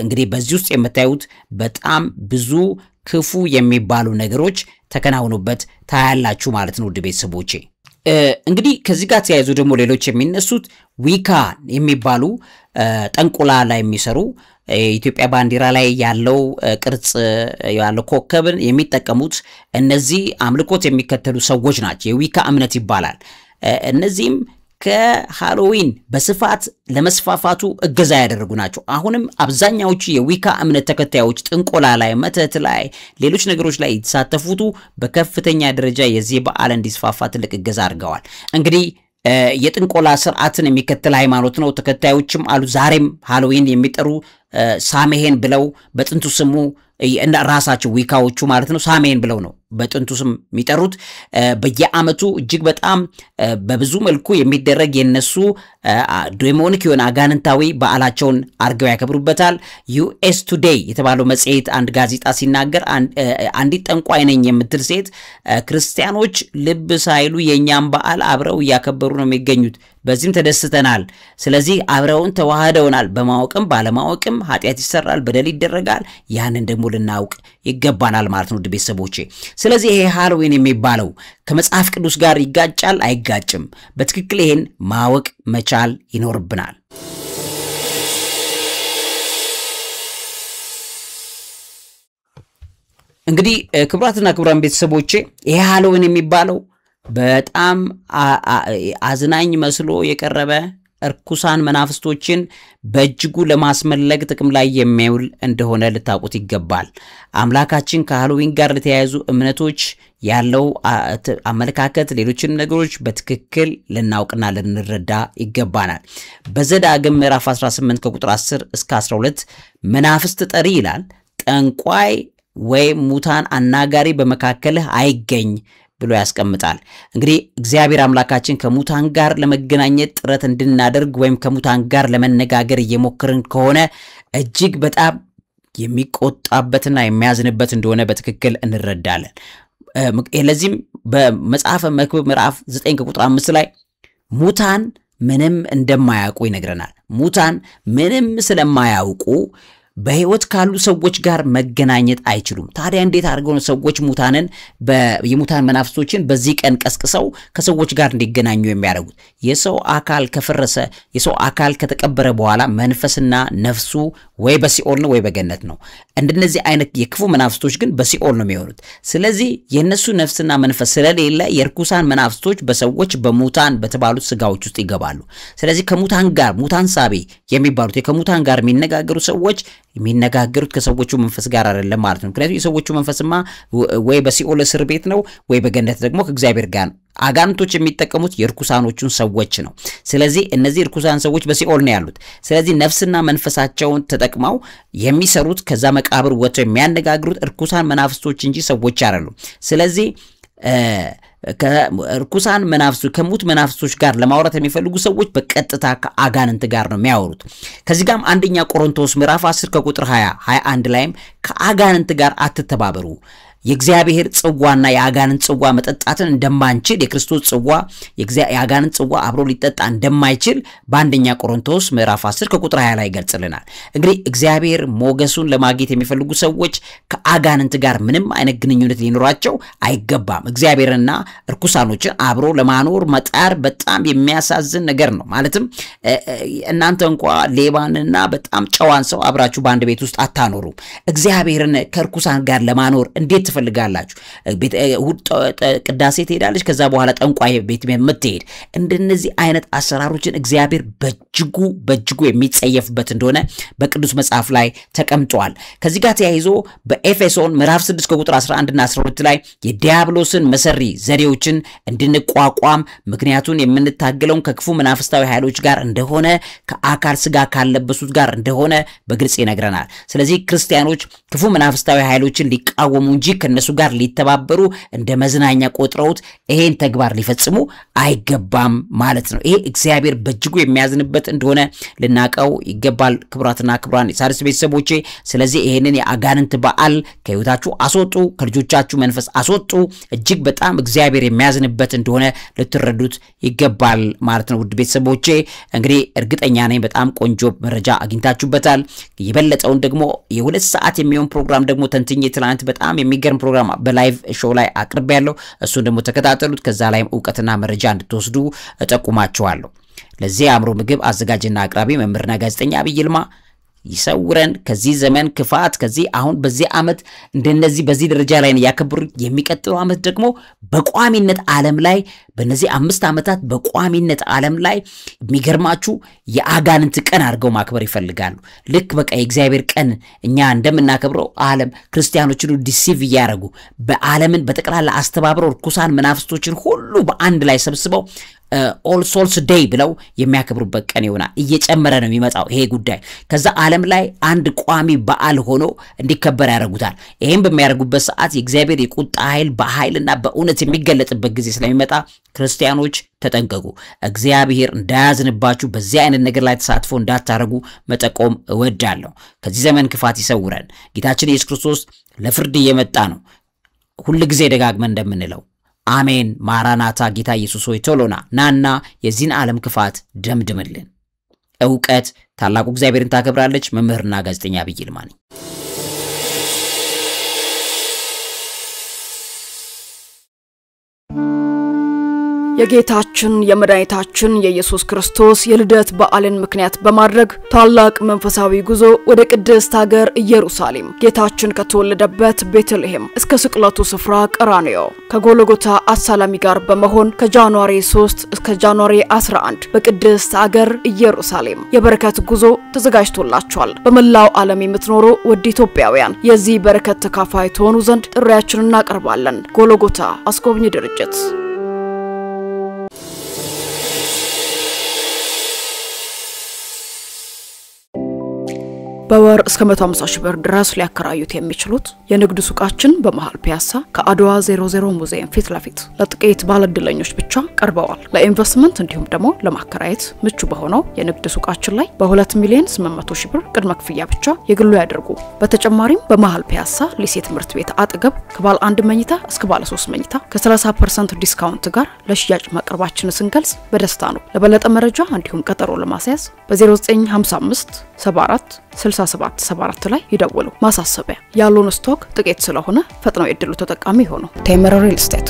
እንግዲህ በዚህ ውስጥ የምታዩት በጣም ብዙ ክፉ የሚባሉ ነገሮች ተከናውኑበት ታያላችሁ ማለት ነው ውድ ቤተሰቦቼ። እንግዲህ ከዚህ ጋር ተያይዞ ደግሞ ሌሎች የሚነሱት ዊካ የሚባሉ ጠንቆላ ላይ የሚሰሩ ኢትዮጵያ ባንዲራ ላይ ያለው ቅርጽ ያለው ኮከብን የሚጠቀሙት እነዚህ አምልኮት የሚከተሉ ሰዎች ናቸው። የዊካ እምነት ይባላል። እነዚህም ከሃሎዊን በስፋት ለመስፋፋቱ እገዛ ያደረጉ ናቸው። አሁንም አብዛኛዎቹ የዊካ እምነት ተከታዮች ጥንቆላ ላይ፣ መተት ላይ፣ ሌሎች ነገሮች ላይ የተሳተፉት በከፍተኛ ደረጃ የዚህ በዓል እንዲስፋፋ ትልቅ እገዛ አድርገዋል። እንግዲህ የጥንቆላ ስርዓትን የሚከተል ሃይማኖት ነው። ተከታዮችም አሉ። ዛሬም ሃሎዊን የሚጠሩ ሳሜሄን ብለው በጥንቱ ስሙ ራሳቸው ዊካዎቹ ማለት ነው ሳሜሄን ብለው ነው በጥንቱ ስም የሚጠሩት። በየዓመቱ እጅግ በጣም በብዙ መልኩ የሚደረግ የነሱ ዴሞኒክ የሆነ አጋንንታዊ በዓላቸውን አርገው ያከብሩበታል። ዩኤስ ቱዴይ የተባለው መጽሔት አንድ ጋዜጣ ሲናገር አንዲት ጠንቋይ ነኝ የምትል ሴት ክርስቲያኖች ልብ ሳይሉ የኛም በዓል አብረው እያከበሩ ነው የሚገኙት፣ በዚህም ተደስተናል። ስለዚህ አብረውን ተዋህደውናል። በማወቅም ባለማወቅም ኃጢአት ይሰራል፣ በደል ይደረጋል። ያንን ደግሞ ልናውቅ ይገባናል ማለት ነው ውድ ቤተሰቦቼ። ስለዚህ ይሄ ሃሎዊን የሚባለው ከመጽሐፍ ቅዱስ ጋር ይጋጫል አይጋጭም? በትክክል ይሄን ማወቅ መቻል ይኖርብናል። እንግዲህ ክቡራትና ክቡራን ቤተሰቦቼ ይሄ ሃሎዊን የሚባለው በጣም አዝናኝ መስሎ የቀረበ እርኩሳን መናፍስቶችን በእጅጉ ለማስመለክ ጥቅም ላይ የሚውል እንደሆነ ልታውቁት ይገባል። አምላካችን ከሃሎዊን ጋር ለተያያዙ እምነቶች ያለው አመለካከት ሌሎችንም ነገሮች በትክክል ልናውቅና ልንረዳ ይገባናል። በዘዳግም ምዕራፍ 18 ከቁጥር 10 እስከ 12 መናፍስት ጠሪ ይላል፣ ጠንቋይ ወይም ሙታን አናጋሪ በመካከልህ አይገኝ ብሎ ያስቀምጣል። እንግዲህ እግዚአብሔር አምላካችን ከሙታን ጋር ለመገናኘት ጥረት እንድናደርግ ወይም ከሙታን ጋር ለመነጋገር እየሞከርን ከሆነ እጅግ በጣም የሚቆጣበትና የሚያዝንበት እንደሆነ በትክክል እንረዳለን። ለዚህም በመጽሐፈ መክብብ ምዕራፍ 9 ከቁጥር 5 ላይ ሙታን ምንም እንደማያውቁ ይነግረናል። ሙታን ምንም ስለማያውቁ በህይወት ካሉ ሰዎች ጋር መገናኘት አይችሉም። ታዲያ እንዴት አድርገው ሰዎች ሙታንን የሙታን መናፍስቶችን በዚህ ቀን ቀስቅሰው ከሰዎች ጋር እንዲገናኙ የሚያደርጉት? የሰው አካል ከፈረሰ የሰው አካል ከተቀበረ በኋላ መንፈስና ነፍሱ ወይ በሲኦል ነው ወይ በገነት ነው። እንደነዚህ አይነት የክፉ መናፍስቶች ግን በሲኦል ነው የሚሆኑት። ስለዚህ የነሱ ነፍስና መንፈስ ስለሌለ የርኩሳን መናፍስቶች በሰዎች በሙታን በተባሉት ስጋዎች ውስጥ ይገባሉ። ስለዚህ ከሙታን ጋር ሙታን ሳቢ የሚባሉት ከሙታን ጋር የሚነጋገሩ ሰዎች የሚነጋገሩት ከሰዎቹ መንፈስ ጋር አይደለም ማለት ነው። ምክንያቱም የሰዎቹ መንፈስማ ወይ በሲኦል እስር ቤት ነው ወይ በገነት ደግሞ ከእግዚአብሔር ጋር ነው። አጋንንቶች የሚጠቀሙት የርኩሳኖቹን ሰዎች ነው። ስለዚህ እነዚህ ርኩሳን ሰዎች በሲኦል ነው ያሉት። ስለዚህ ነፍስና መንፈሳቸውን ተጠቅመው የሚሰሩት ከዛ መቃብር ወጥተው የሚያነጋግሩት ርኩሳን መናፍስቶች እንጂ ሰዎች አይደሉም። ስለዚህ ከርኩሳን መናፍስቶች ከሙት መናፍስቶች ጋር ለማውራት የሚፈልጉ ሰዎች በቀጥታ ከአጋንንት ጋር ነው የሚያወሩት። ከዚህ ጋርም አንደኛ ቆሮንቶስ ምዕራፍ 10 ከቁጥር 21 ላይም ከአጋንንት ጋር አትተባበሩ፣ የእግዚአብሔር ጽዋና የአጋንንት ጽዋ መጠጣትን እንደማንችል የክርስቶስ ጽዋ የአጋንንት ጽዋ አብሮ ሊጠጣ እንደማይችል በአንደኛ ቆሮንቶስ ምዕራፍ 10 ከቁጥር 20 ላይ ይገልጽልናል። እንግዲህ እግዚአብሔር ሞገሱን ለማግኘት የሚፈልጉ ሰዎች ከአጋንንት ጋር ምንም አይነት ግንኙነት ሊኖራቸው አይገባም። እግዚአብሔርና እርኩሳኖችን አብሮ ለማኖር መጣር በጣም የሚያሳዝን ነገር ነው። ማለትም እናንተ እንኳን ሌባንና በጣም ጨዋን ሰው አብራችሁ በአንድ ቤት ውስጥ አታኖሩም። እግዚአብሔርን ከእርኩሳን ጋር ለማኖር እንዴት ትፈልጋላችሁ ቅዳሴ ትሄዳለች ከዛ በኋላ ጠንቋይ ቤት የምትሄድ እንደነዚህ አይነት አሰራሮችን እግዚአብሔር በእጅጉ የሚጸየፍበት እንደሆነ በቅዱስ መጽሐፍ ላይ ተቀምጧል ከዚህ ጋር ተያይዞ በኤፌሶን ምዕራፍ 6 ከቁጥር 11 እና 12 ላይ የዲያብሎስን መሰሪ ዘዴዎችን እንድንቋቋም ምክንያቱን የምንታገለውን ከክፉ መናፍስታዊ ኃይሎች ጋር እንደሆነ ከአካል ስጋ ካለበሱት ጋር እንደሆነ በግልጽ ይነግረናል ስለዚህ ክርስቲያኖች ክፉ መናፍስታዊ ኃይሎችን ሊቃወሙ እንጂ ከነሱ ጋር ሊተባበሩ እንደ መዝናኛ ቆጥረውት ይሄን ተግባር ሊፈጽሙ አይገባም ማለት ነው ይሄ እግዚአብሔር በእጅጉ የሚያዝንበት እንደሆነ ልናቀው ይገባል ክብራትና ክብራን የሣድስ ቤተሰቦቼ ስለዚህ ይሄንን የአጋንንት በዓል ከህይወታችሁ አስወጡ ከልጆቻችሁ መንፈስ አስወጡ እጅግ በጣም እግዚአብሔር የሚያዝንበት እንደሆነ ልትረዱት ይገባል ማለት ነው ውድ ቤተሰቦቼ እንግዲህ እርግጠኛ ነኝ በጣም ቆንጆ መረጃ አግኝታችሁበታል የበለጠውን ደግሞ የ2 ሰዓት የሚሆን ፕሮግራም ደግሞ ተንትኜ ትላንት በጣም የሚገርም ፕሮግራም በላይቭ ሾው ላይ አቅርቤያለሁ እሱን ደግሞ ተከታተሉት ከዛ ላይም ዕውቀትና መረጃ እንድትወስዱ እጠቁማችኋለሁ ለዚህ አእምሮ ምግብ አዘጋጅና አቅራቢ መምህርና ጋዜጠኛ አብይ ይልማ ይሰውረን ከዚህ ዘመን ክፋት ከዚህ አሁን በዚህ አመት እንደነዚህ በዚህ ደረጃ ላይ ያከብሩ የሚቀጥለው አመት ደግሞ በቋሚነት ዓለም ላይ በእነዚህ 5 አመታት በቋሚነት ዓለም ላይ የሚገርማችሁ የአጋንንት ቀን አድርገው ማክበር ይፈልጋሉ ልክ በቃ የእግዚአብሔር ቀን እኛ እንደምናከብረው ዓለም ክርስቲያኖችን ዲሲቭ ያያረጉ በዓለምን በተቀላላ አስተባብረው ርኩሳን መናፍስቶችን ሁሉ በአንድ ላይ ሰብስበው ኦል ሶልስ ዴይ ብለው የሚያከብሩበት ቀን ይሆናል እየጨመረ ነው የሚመጣው ይሄ ጉዳይ ከዛ ዓለም ላይ አንድ ቋሚ በዓል ሆኖ እንዲከበር ያደርጉታል ይሄን በሚያደርጉበት ሰዓት የእግዚአብሔር የቁጣ ኃይል በኃይልና በእውነት የሚገለጥበት ጊዜ ስለሚመጣ ክርስቲያኖች ተጠንቀቁ እግዚአብሔር እንዳያዝንባችሁ በዚህ አይነት ነገር ላይ ተሳትፎ እንዳታረጉ መጠቆም እወዳለሁ ከዚህ ዘመን ክፋት ይሰውረን ጌታችን ኢየሱስ ክርስቶስ ለፍርድ እየመጣ ነው ሁሉ ጊዜ ደጋግመን እንደምንለው አሜን ማራናታ ጌታ ኢየሱስ ሆይ ቶሎና ናና የዚህን ዓለም ክፋት ደምድምልን ዕውቀት ታላቁ እግዚአብሔርን ታከብራለች መምህርና ጋዜጠኛ አብይ ይልማ ነኝ የጌታችን የመድኃኒታችን የኢየሱስ ክርስቶስ የልደት በዓልን ምክንያት በማድረግ ታላቅ መንፈሳዊ ጉዞ ወደ ቅድስት ሀገር ኢየሩሳሌም ጌታችን ከተወለደበት ቤተልሔም እስከ ስቅለቱ ስፍራ ቀራንዮ ከጎልጎታ አሳላሚ ጋር በመሆን ከጃንዋሪ 3 እስከ ጃንዋሪ 11 በቅድስት ሀገር ኢየሩሳሌም የበረከት ጉዞ ተዘጋጅቶላችኋል በመላው ዓለም የምትኖሩ ውድ ኢትዮጵያውያን የዚህ በረከት ተካፋይ ትሆኑ ዘንድ ጥሪያችንን እናቀርባለን ጎልጎታ አስጎብኚ ድርጅት በወር እስከ 150 ሺህ ብር ድረስ ሊያከራዩት የሚችሉት የንግድ ሱቃችን በመሃል ፒያሳ ከአድዋ 00 ሙዚየም ፊት ለፊት ለጥቂት ባለድለኞች ብቻ ቀርበዋል ለኢንቨስትመንት እንዲሁም ደግሞ ለማከራየት ምቹ በሆነው የንግድ ሱቃችን ላይ በ2 ሚሊዮን 800 ሺህ ብር ቅድመ ክፍያ ብቻ ይግሉ ያድርጉ በተጨማሪም በመሃል ፒያሳ ሊሴ ትምህርት ቤት አጠገብ ከባለ 1 መኝታ እስከ ባለ 3 መኝታ ከ30% ዲስካውንት ጋር ለሽያጭ ማቅረባችንን ስንገልጽ በደስታ ነው ለበለጠ መረጃ እንዲሁም ቀጠሮ ለማስያዝ በ0955 74 6774 ላይ ይደውሉ ማሳሰቢያ ያሉን ስቶክ ጥቂት ስለሆነ ፈጥነው የድሉ ተጠቃሚ ሆኑ ቴምር ሪል ስቴት